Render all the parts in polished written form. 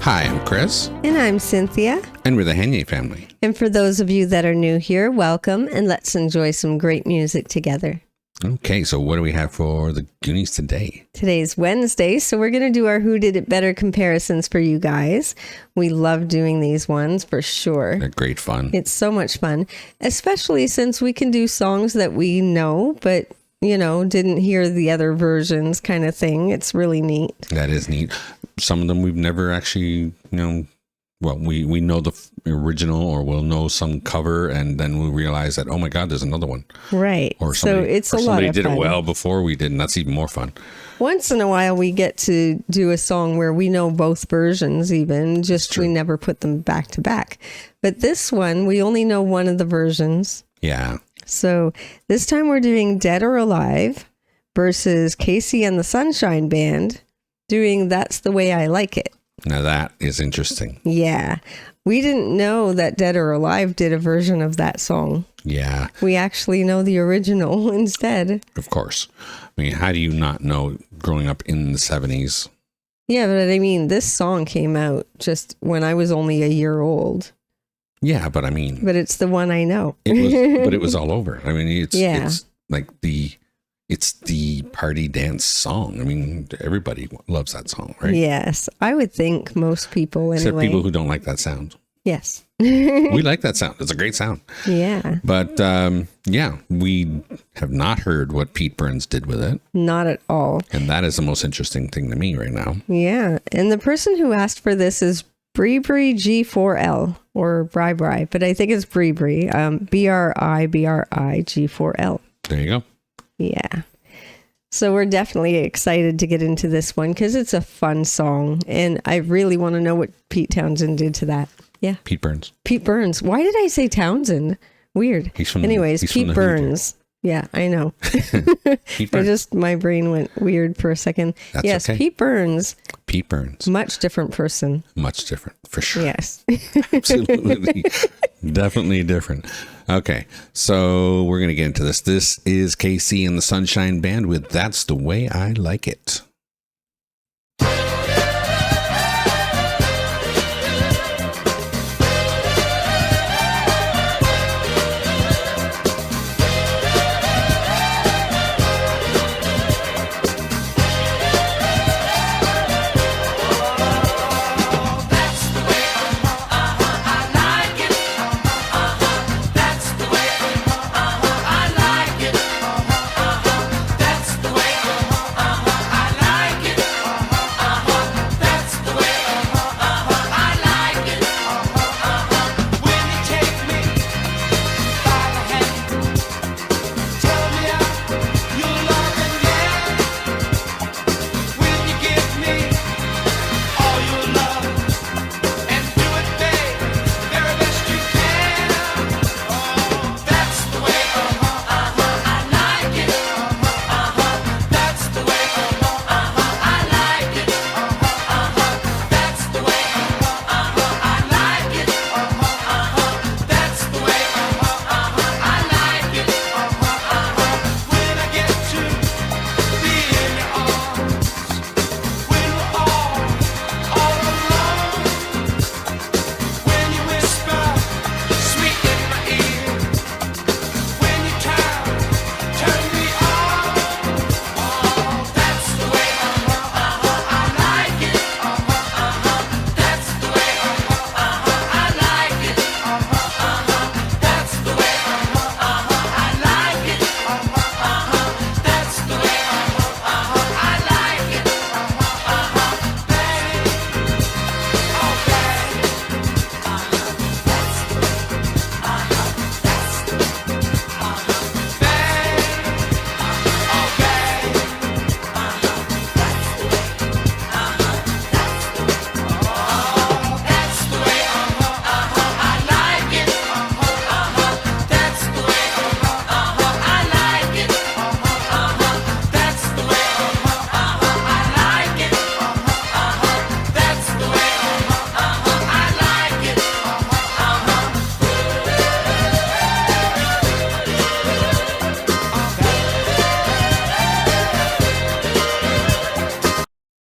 Hi, I'm Chris. And I'm Cynthia. And we're the Hanier Family. And for those of you that are new here, welcome, and let's enjoy some great music together. Okay, so what do we have for the Goonies today? Today's Wednesday, so we're going to do our Who Did It Better comparisons for you guys. We love doing these ones for sure. They're great fun. It's so much fun, especially since we can do songs that we know, but didn't hear the other versions kind of thing. It's really neat. That is neat. Some of them we've never actually, we know the original or we'll know some cover and then we realize that, oh my God, there's another one. Right. Or somebody, so it's a lot of somebody did fun. it well before we did, and that's even more fun. Once in a while, we get to do a song where we know both versions even, just we never put them back to back. But this one, we only know one of the versions. Yeah. So this time we're doing Dead or Alive versus Casey and the Sunshine Band doing That's the Way I Like It. Now that is interesting. Yeah. We didn't know that Dead or Alive did a version of that song. Yeah. We actually know the original instead. Of course. I mean, how do you not know growing up in the 70s? Yeah, but I mean, this song came out just when I was only a year old. Yeah, but I mean... But it's the one I know. It was all over. I mean, it's like it's the party dance song. I mean, everybody loves that song, right? Yes, I would think most people anyway. Except people who don't like that sound. Yes. We like that sound. It's a great sound. Yeah. But we have not heard what Pete Burns did with it. Not at all. And that is the most interesting thing to me right now. Yeah. And the person who asked for this is Bri G4L or Bri, but I think it's Bri, BRI G4L. There you go. Yeah. So we're definitely excited to get into this one because it's a fun song. And I really want to know what Pete Townsend did to that. Yeah. Pete Burns. Pete Burns. Why did I say Townsend? Weird. Anyways, Pete Burns. Yeah, I know. Pete Burns. My brain went weird for a second. That's yes, okay. Pete Burns. Pete Burns. Much different person. Much different, for sure. Yes. Absolutely. Definitely different. Okay, so we're going to get into this. This is Casey and the Sunshine Band with That's the Way I Like It.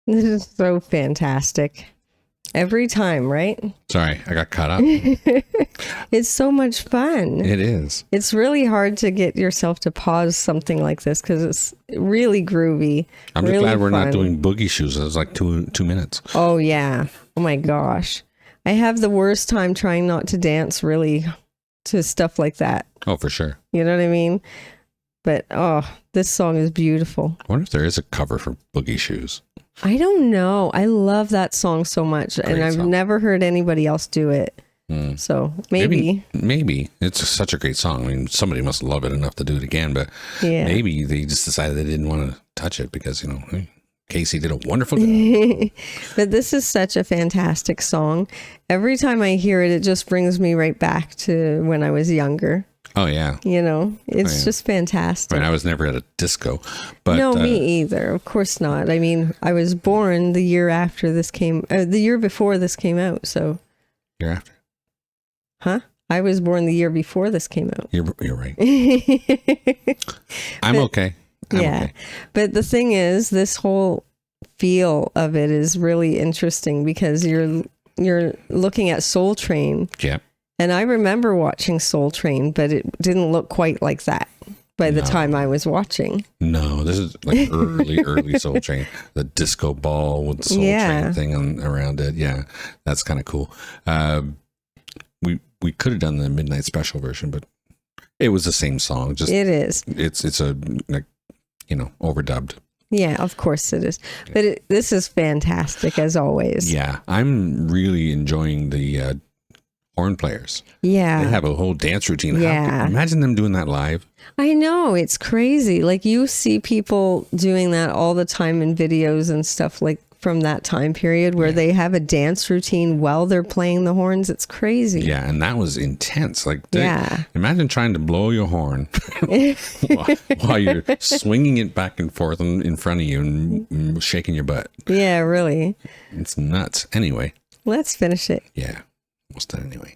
This is so fantastic. Every time, right? Sorry, I got caught up. It's so much fun. It is. It's really hard to get yourself to pause something like this because it's really groovy. I'm really just glad we're fun. not doing boogie shoes. It was like two minutes. Oh, yeah. Oh, my gosh. I have the worst time trying not to dance really to stuff like that. Oh, for sure. You know what I mean? But, oh, this song is beautiful. I wonder if there is a cover for Boogie Shoes. I don't know. I love that song so much, and I've never heard anybody else do it. So maybe. It's such a great song. I mean, somebody must love it enough to do it again, but maybe they just decided they didn't want to touch it because, Casey did a wonderful job. But this is such a fantastic song. Every time I hear it, it just brings me right back to when I was younger. Oh, yeah. It's just fantastic. I mean, I was never at a disco. But no, me either. Of course not. I mean, I was born the year after this the year before this came out. So. Year after? Huh? I was born the year before this came out. You're right. I'm okay. Okay. But the thing is, this whole feel of it is really interesting because you're looking at Soul Train. Yeah. And I remember watching Soul Train, but it didn't look quite like that by the time I was watching. No, this is like early Soul Train. The disco ball with the Soul Train thing around it. Yeah, that's kind of cool. We could have done the Midnight Special version, but it was the same song. Just it is. It's a overdubbed. Yeah, of course it is. But this is fantastic as always. Yeah, I'm really enjoying the horn players. Yeah. They have a whole dance routine. Yeah. Imagine them doing that live. I know, it's crazy. Like you see people doing that all the time in videos and stuff like from that time period where they have a dance routine while they're playing the horns. It's crazy. Yeah, and that was intense. Like, imagine trying to blow your horn while you're swinging it back and forth in front of you and shaking your butt. Yeah, really. It's nuts. Anyway. Let's finish it. Yeah. Almost done anyway.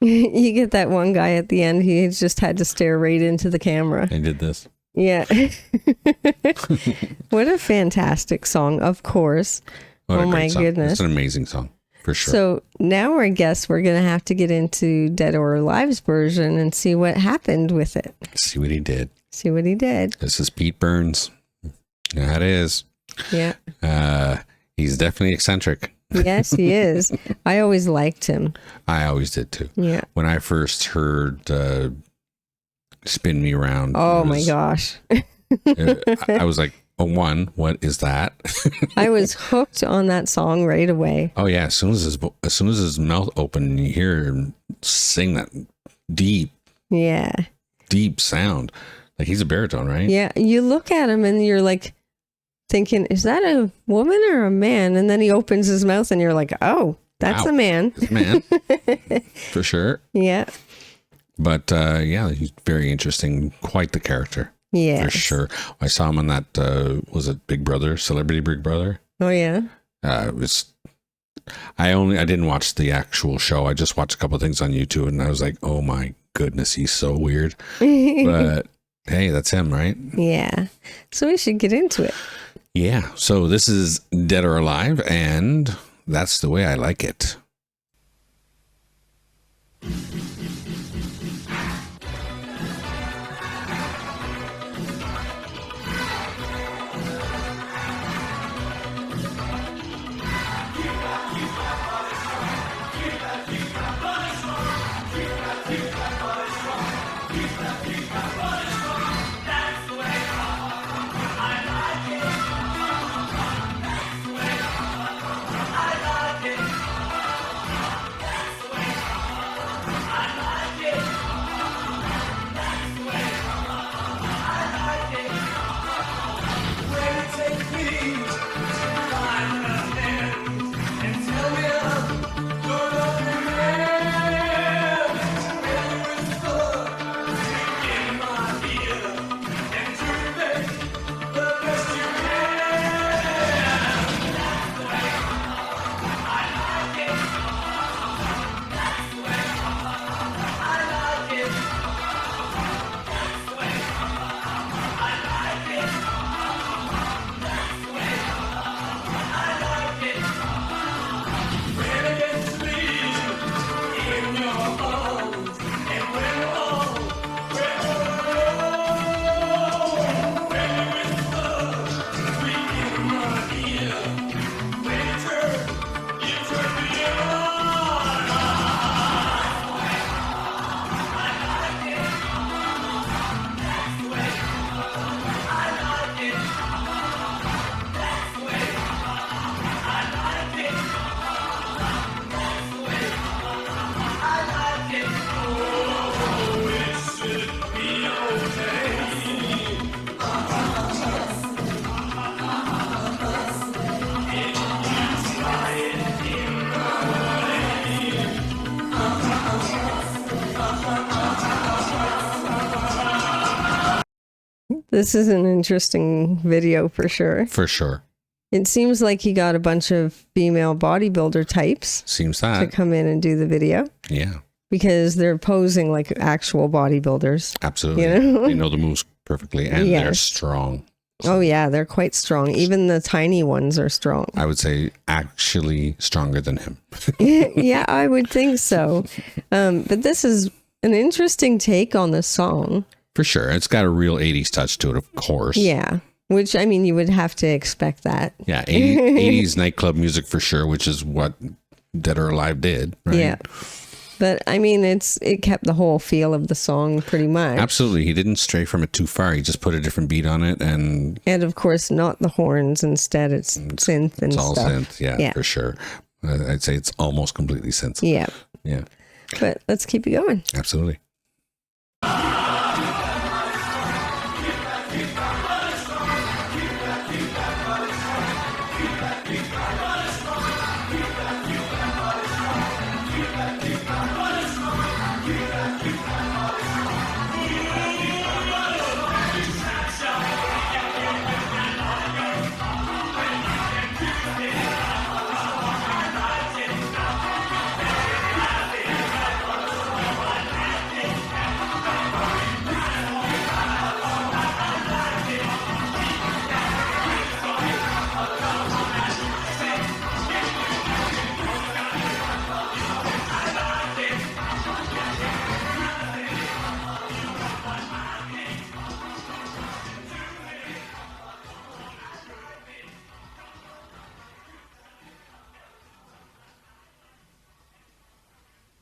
You get that one guy at the end, he just had to stare right into the camera. I did this. Yeah. What a fantastic song, of course. Oh my goodness. It's an amazing song, for sure. So now I guess we're going to have to get into Dead or Alive's version and see what happened with it. See what he did. This is Pete Burns. That is. Yeah. He's definitely eccentric. Yes, he is. I always liked him. I always did too. Yeah. When I first heard Spin Me Around. Oh my gosh. I was like, what is that? I was hooked on that song right away. Oh yeah. As soon as his mouth opened, you hear him sing that deep sound. Like he's a baritone, right? Yeah. You look at him and you're like, thinking, is that a woman or a man? And then he opens his mouth and you're like, oh, that's a man. It's a man. For sure. Yeah. But he's very interesting. Quite the character. Yeah. For sure. I saw him on that, was it Big Brother, Celebrity Big Brother? Oh, yeah. I didn't watch the actual show. I just watched a couple of things on YouTube and I was like, oh my goodness, he's so weird. But hey, that's him, right? Yeah. So we should get into it. Yeah. So this is Dead or Alive, and that's the way I like it. This is an interesting video for sure. For sure. It seems like he got a bunch of female bodybuilder types. Seems that. To come in and do the video. Yeah. Because they're posing like actual bodybuilders. Absolutely. They know the moves perfectly, and they're strong. So. Oh, yeah. They're quite strong. Even the tiny ones are strong. I would say actually stronger than him. Yeah, I would think so. But this is an interesting take on the song. For sure. It's got a real 80s touch to it, of course. Yeah. Which, I mean, you would have to expect that. Yeah. 80s nightclub music for sure, which is what Dead or Alive did. Right? Yeah. But I mean, it kept the whole feel of the song pretty much. Absolutely. He didn't stray from it too far. He just put a different beat on it. And of course, not the horns. Instead, it's synth and stuff. It's all synth. Yeah, for sure. I'd say it's almost completely synth. Yeah. Yeah. But let's keep it going. Absolutely.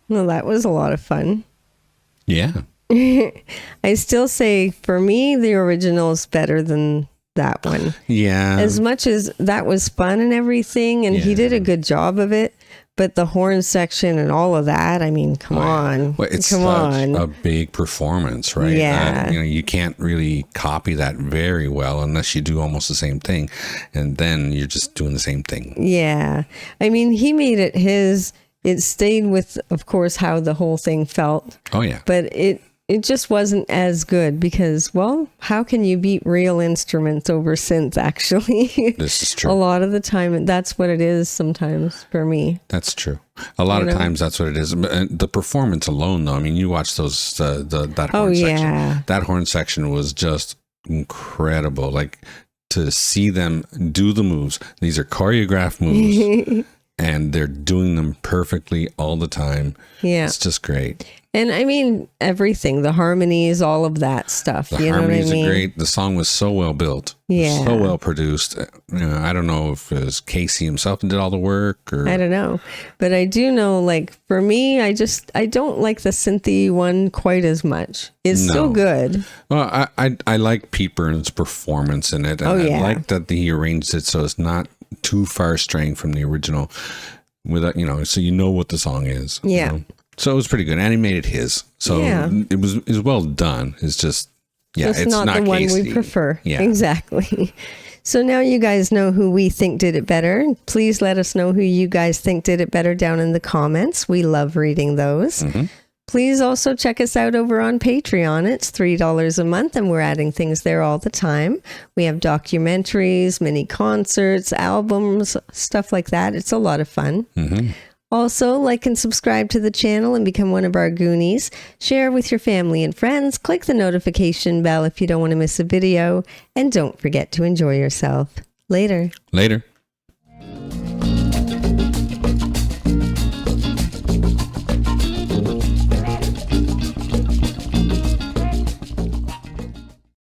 Well, that was a lot of fun. Yeah. I still say, for me, the original is better than that one. Yeah. As much as that was fun and everything, and he did a good job of it, but the horn section and all of that, I mean, come on. Well, it's a big performance, right? Yeah. You can't really copy that very well unless you do almost the same thing, and then you're just doing the same thing. Yeah. I mean, he made it his... It stayed with, of course, how the whole thing felt. Oh, yeah. But it just wasn't as good because, well, how can you beat real instruments over synth, actually? This is true. A lot of the time, that's what it is sometimes for me. That's true. A lot of times that's what it is. The performance alone, though, I mean, you watch those, that horn section. That horn section was just incredible. Like, to see them do the moves. These are choreographed moves. And they're doing them perfectly all the time. Yeah. It's just great. And I mean, everything, the harmonies, all of that stuff. The harmonies are great. The song was so well built. Yeah. So well produced. I don't know if it was Casey himself and did all the work or. I don't know. But I do know, like, for me, I don't like the synthy one quite as much. It's still good. Well, I like Pete Burns' performance in it. And I like that he arranged it so it's not too far straying from the original without, so you know what the song is. Yeah. So it was pretty good. And he made it his. So it was well done. It's just, it's not the one Casey. we prefer. Yeah. Exactly. So now you guys know who we think did it better. Please let us know who you guys think did it better down in the comments. We love reading those. Mm-hmm. Please also check us out over on Patreon. It's $3 a month, and we're adding things there all the time. We have documentaries, mini concerts, albums, stuff like that. It's a lot of fun. Mm-hmm. Also, like and subscribe to the channel and become one of our Goonies. Share with your family and friends. Click the notification bell if you don't want to miss a video. And don't forget to enjoy yourself. Later. Later.